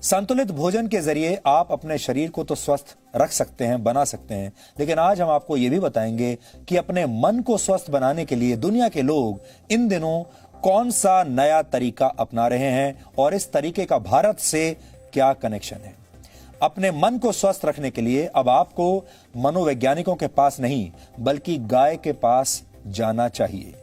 संतुलित भोजन के जरिए आप अपने शरीर को तो स्वस्थ रख सकते हैं, बना सकते हैं, लेकिन आज हम आपको यह भी बताएंगे कि अपने मन को स्वस्थ बनाने के लिए दुनिया के लोग इन दिनों कौन सा नया तरीका अपना रहे हैं और इस तरीके का भारत से क्या कनेक्शन है। अपने मन को स्वस्थ रखने के लिए अब आपको मनोवैज्ञानिकों के पास नहीं बल्कि गाय के पास जाना चाहिए।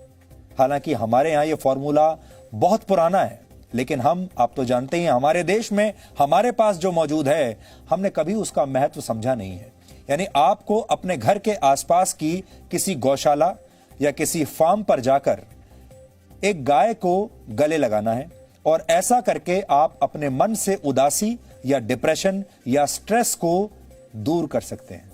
हालांकि हमारे यहां यह फॉर्मूला बहुत पुराना है, लेकिन आप तो जानते हैं हमारे देश में हमारे पास जो मौजूद है हमने कभी उसका महत्व समझा नहीं है। यानी आपको अपने घर के आसपास की किसी गौशाला या किसी फार्म पर जाकर एक गाय को गले लगाना है और ऐसा करके आप अपने मन से उदासी या डिप्रेशन या स्ट्रेस को दूर कर सकते हैं।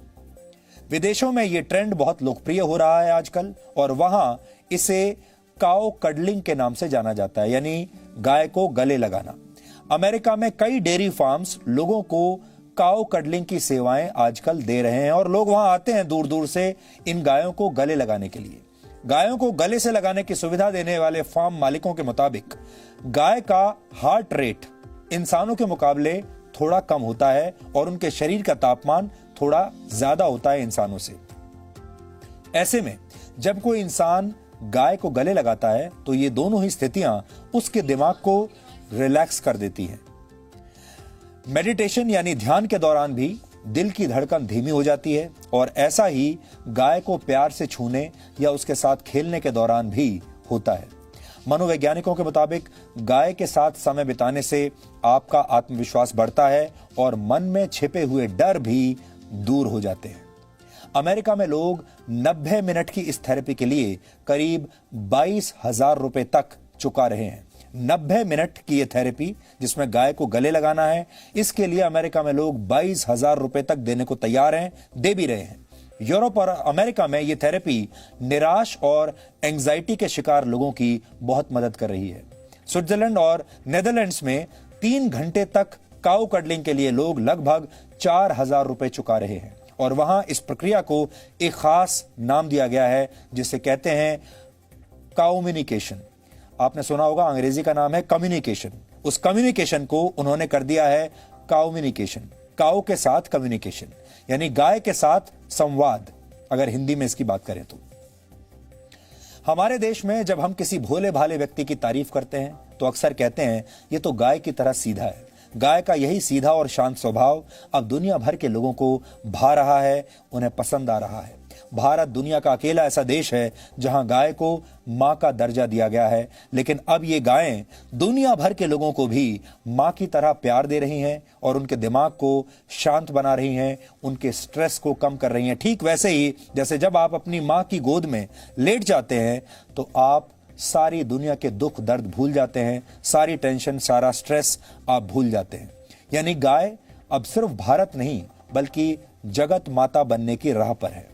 विदेशों में यह ट्रेंड बहुत लोकप्रिय हो रहा है आजकल और वहां इसे काउ कडलिंग के नाम से जाना जाता है, यानी गाय को गले लगाना। अमेरिका में कई डेयरी फार्म्स लोगों को काउ कडलिंग की सेवाएं आजकल दे रहे हैं और लोग वहां आते हैं दूर दूर से इन गायों को गले लगाने के लिए। गायों को गले से लगाने की सुविधा देने वाले फार्म मालिकों के मुताबिक गाय का हार्ट रेट इंसानों के मुकाबले थोड़ा कम होता है और उनके शरीर का तापमान थोड़ा ज्यादा होता है इंसानों से। ऐसे में जब कोई इंसान गाय को गले लगाता है तो ये दोनों ही स्थितियां उसके दिमाग को रिलैक्स कर देती हैं। मेडिटेशन यानी ध्यान के दौरान भी दिल की धड़कन धीमी हो जाती है और ऐसा ही गाय को प्यार से छूने या उसके साथ खेलने के दौरान भी होता है। मनोवैज्ञानिकों के मुताबिक गाय के साथ समय बिताने से आपका आत्मविश्वास बढ़ता है और मन में छिपे हुए डर भी दूर हो जाते हैं। अमेरिका में लोग 90 मिनट की इस थेरेपी के लिए करीब 22,000 रुपए तक चुका रहे हैं। 90 मिनट की यह थेरेपी जिसमें गाय को गले लगाना है, इसके लिए अमेरिका में लोग 22,000 रुपए तक देने को तैयार हैं, दे भी रहे हैं। यूरोप और अमेरिका में यह थेरेपी निराश और एंजाइटी के शिकार लोगों की बहुत मदद कर रही है। स्विट्जरलैंड और नेदरलैंड्स में 3 घंटे तक काउ कडलिंग के लिए लोग लगभग 4,000 रुपए चुका रहे हैं और वहां इस प्रक्रिया को एक खास नाम दिया गया है जिसे कहते हैं काउम्युनिकेशन। आपने सुना होगा अंग्रेजी का नाम है कम्युनिकेशन। उस कम्युनिकेशन को उन्होंने कर दिया है काउम्युनिकेशन। काउ के साथ कम्युनिकेशन यानी गाय के साथ संवाद, अगर हिंदी में इसकी बात करें तो। हमारे देश में जब हम किसी भोले भाले व्यक्ति की तारीफ करते हैं तो अक्सर कहते हैं ये तो गाय की तरह सीधा है। गाय का यही सीधा और शांत स्वभाव अब दुनिया भर के लोगों को भा रहा है, उन्हें पसंद आ रहा है। भारत दुनिया का अकेला ऐसा देश है जहां गाय को मां का दर्जा दिया गया है, लेकिन अब ये गायें दुनिया भर के लोगों को भी मां की तरह प्यार दे रही हैं और उनके दिमाग को शांत बना रही हैं, उनके स्ट्रेस को कम कर रही हैं। ठीक वैसे ही जैसे जब आप अपनी मां की गोद में लेट जाते हैं तो आप सारी दुनिया के दुख दर्द भूल जाते हैं, सारी टेंशन, सारा स्ट्रेस आप भूल जाते हैं। यानी गाय अब सिर्फ भारत नहीं बल्कि जगत माता बनने की राह पर है।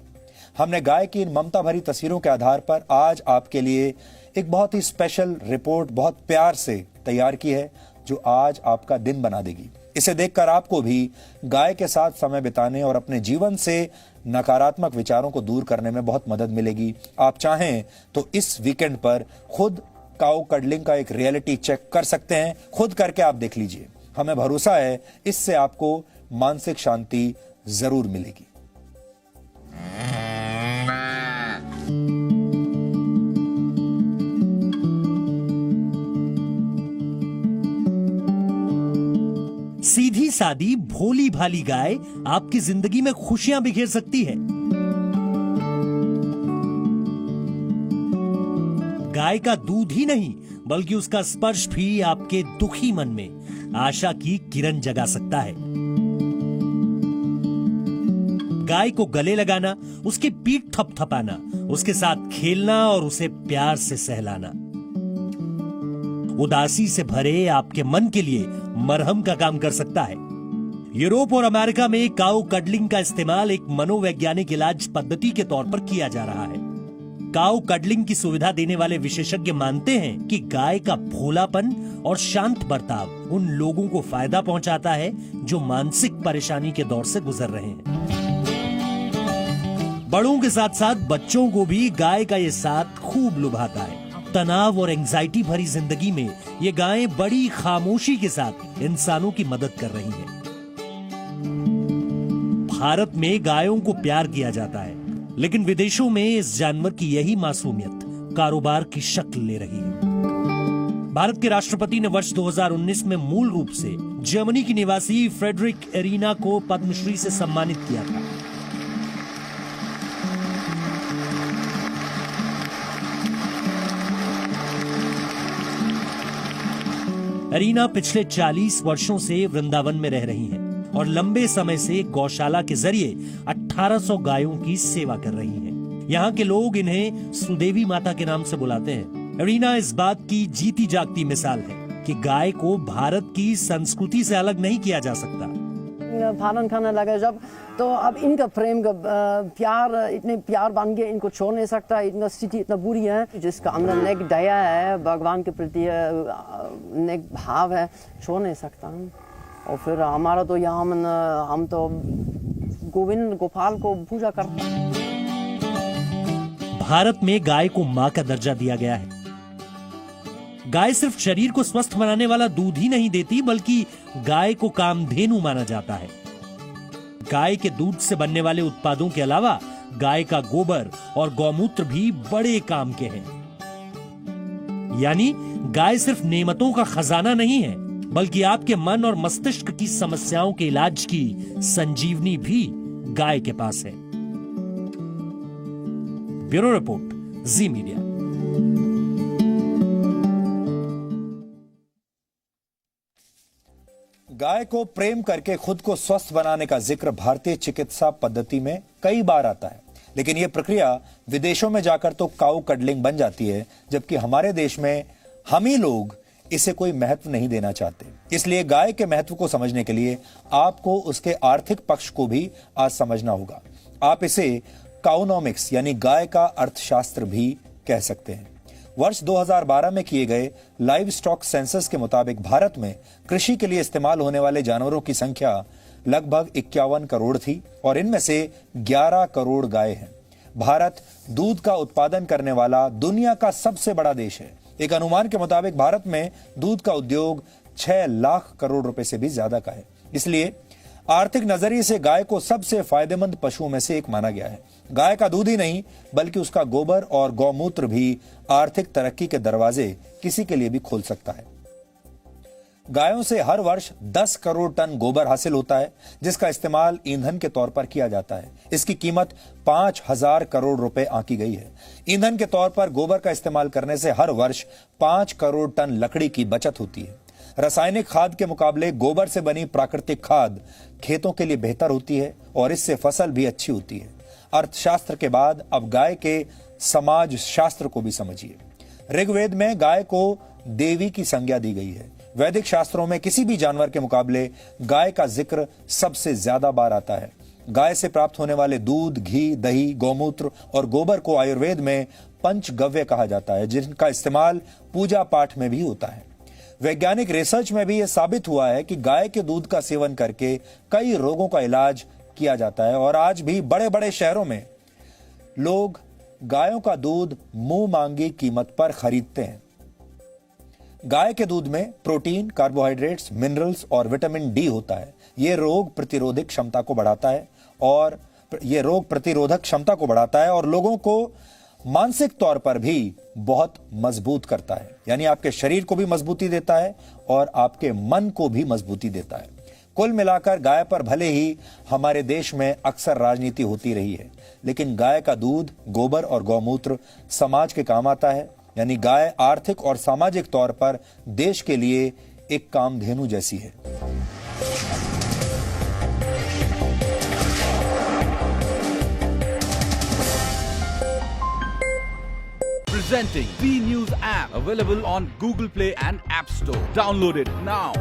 हमने गाय की इन ममता भरी तस्वीरों के आधार पर आज आपके लिए एक बहुत ही स्पेशल रिपोर्ट बहुत प्यार से तैयार की है जो आज आपका दिन बना देगी। इसे देखकर आपको भी गाय के साथ समय बिताने और अपने जीवन से नकारात्मक विचारों को दूर करने में बहुत मदद मिलेगी। आप चाहें तो इस वीकेंड पर खुद काउ कडलिंग का एक रियलिटी चेक कर सकते हैं। खुद करके आप देख लीजिए, हमें भरोसा है इससे आपको मानसिक शांति जरूर मिलेगी। सीधी सादी भोली भाली गाय आपकी जिंदगी में खुशियां बिखेर सकती है। गाय का दूध ही नहीं बल्कि उसका स्पर्श भी आपके दुखी मन में आशा की किरण जगा सकता है। गाय को गले लगाना, उसकी पीठ थपथपाना, उसके साथ खेलना और उसे प्यार से सहलाना उदासी से भरे आपके मन के लिए मरहम का काम कर सकता है। यूरोप और अमेरिका में काउ कडलिंग का इस्तेमाल एक मनोवैज्ञानिक इलाज पद्धति के तौर पर किया जा रहा है। काउ कडलिंग की सुविधा देने वाले विशेषज्ञ मानते हैं कि गाय का भोलापन और शांत बर्ताव उन लोगों को फायदा पहुंचाता है जो मानसिक परेशानी के दौर से गुजर रहे हैं। बड़ों के साथ साथ बच्चों को भी गाय का ये साथ खूब लुभाता है। तनाव और एंजाइटी भरी जिंदगी में ये गायें बड़ी खामोशी के साथ इंसानों की मदद कर रही हैं। भारत में गायों को प्यार किया जाता है, लेकिन विदेशों में इस जानवर की यही मासूमियत कारोबार की शक्ल ले रही है। भारत के राष्ट्रपति ने वर्ष 2019 में मूल रूप से जर्मनी की निवासी फ्रेडरिक एरिना को पद्मश्री से सम्मानित किया था। एरिना पिछले 40 वर्षों से वृंदावन में रह रही हैं और लंबे समय से गौशाला के जरिए 1800 गायों की सेवा कर रही हैं। यहाँ के लोग इन्हें सुदेवी माता के नाम से बुलाते हैं। एरिना इस बात की जीती जागती मिसाल है कि गाय को भारत की संस्कृति से अलग नहीं किया जा सकता। पालन करने लगे जब, तो अब इनका प्रेम का प्यार इतने प्यार बन गया, इनको छोड़ नहीं सकता। इनका स्थिति इतना बुरी है, जिसका अंदर नेक दया है, भगवान के प्रति नेक भाव है, छोड़ नहीं सकता। और फिर हमारा तो यहाँ हम तो गोविंद गोपाल को पूजा करते हैं। भारत में गाय को मां का दर्जा दिया गया है। गाय सिर्फ शरीर को स्वस्थ बनाने वाला दूध ही नहीं देती, बल्कि गाय को कामधेनु माना जाता है। गाय के दूध से बनने वाले उत्पादों के अलावा गाय का गोबर और गौमूत्र भी बड़े काम के हैं। यानी गाय सिर्फ नेमतों का खजाना नहीं है, बल्कि आपके मन और मस्तिष्क की समस्याओं के इलाज की संजीवनी भी गाय के पास है। ब्यूरो रिपोर्ट, जी मीडिया। गाय को प्रेम करके खुद को स्वस्थ बनाने का जिक्र भारतीय चिकित्सा पद्धति में कई बार आता है, लेकिन यह प्रक्रिया विदेशों में जाकर तो काऊ कडलिंग बन जाती है, जबकि हमारे देश में हम ही लोग इसे कोई महत्व नहीं देना चाहते। इसलिए गाय के महत्व को समझने के लिए आपको उसके आर्थिक पक्ष को भी आज समझना होगा। आप इसे काउनोमिक्स यानी गाय का अर्थशास्त्र भी कह सकते हैं। वर्ष 2012 में किए गए लाइव स्टॉक सेंसस के मुताबिक भारत में कृषि के लिए इस्तेमाल होने वाले जानवरों की संख्या लगभग 51 करोड़ थी और इनमें से 11 करोड़ गाय हैं। भारत दूध का उत्पादन करने वाला दुनिया का सबसे बड़ा देश है। एक अनुमान के मुताबिक भारत में दूध का उद्योग 6 लाख करोड़ रुपए से भी ज्यादा का है। इसलिए आर्थिक नजरिए से गाय को सबसे फायदेमंद पशुओं में से एक माना गया है। गाय का दूध ही नहीं, बल्कि उसका गोबर और गौमूत्र भी आर्थिक तरक्की के दरवाजे किसी के लिए भी खोल सकता है। गायों से हर वर्ष 10 करोड़ टन गोबर हासिल होता है, जिसका इस्तेमाल ईंधन के तौर पर किया जाता है। इसकी कीमत 5000 करोड़ रुपए आंकी गई है। ईंधन के तौर पर गोबर का इस्तेमाल करने से हर वर्ष 5 करोड़ टन लकड़ी की बचत होती है। रासायनिक खाद के मुकाबले गोबर से बनी प्राकृतिक खाद खेतों के लिए बेहतर होती है और इससे फसल भी अच्छी होती है। अर्थशास्त्र के बाद अब गाय के समाज शास्त्र को भी समझिए। ऋग्वेद में गाय को देवी की संज्ञा दी गई है। वैदिक शास्त्रों में किसी भी जानवर के मुकाबले गाय का जिक्र सबसे ज्यादा बार आता है। गाय से प्राप्त होने वाले दूध, घी, दही, गौमूत्र और गोबर को आयुर्वेद में पंचगव्य कहा जाता है, जिनका इस्तेमाल पूजा पाठ में भी होता है। वैज्ञानिक रिसर्च में भी यह साबित हुआ है कि गाय के दूध का सेवन करके कई रोगों का इलाज किया जाता है और आज भी बड़े बड़े शहरों में लोग गायों का दूध मुंह मांगी कीमत पर खरीदते हैं। गाय के दूध में प्रोटीन, कार्बोहाइड्रेट्स, मिनरल्स और विटामिन डी होता है। यह रोग प्रतिरोधक क्षमता को बढ़ाता है और लोगों को मानसिक तौर पर भी बहुत मजबूत करता है। यानी आपके शरीर को भी मजबूती देता है और आपके मन को भी मजबूती देता है। कुल मिलाकर गाय पर भले ही हमारे देश में अक्सर राजनीति होती रही है, लेकिन गाय का दूध, गोबर और गौमूत्र समाज के काम आता है। यानी गाय आर्थिक और सामाजिक तौर पर देश के लिए एक कामधेनु जैसी है। Presenting B News app, available on Google Play and App Store. Download it now.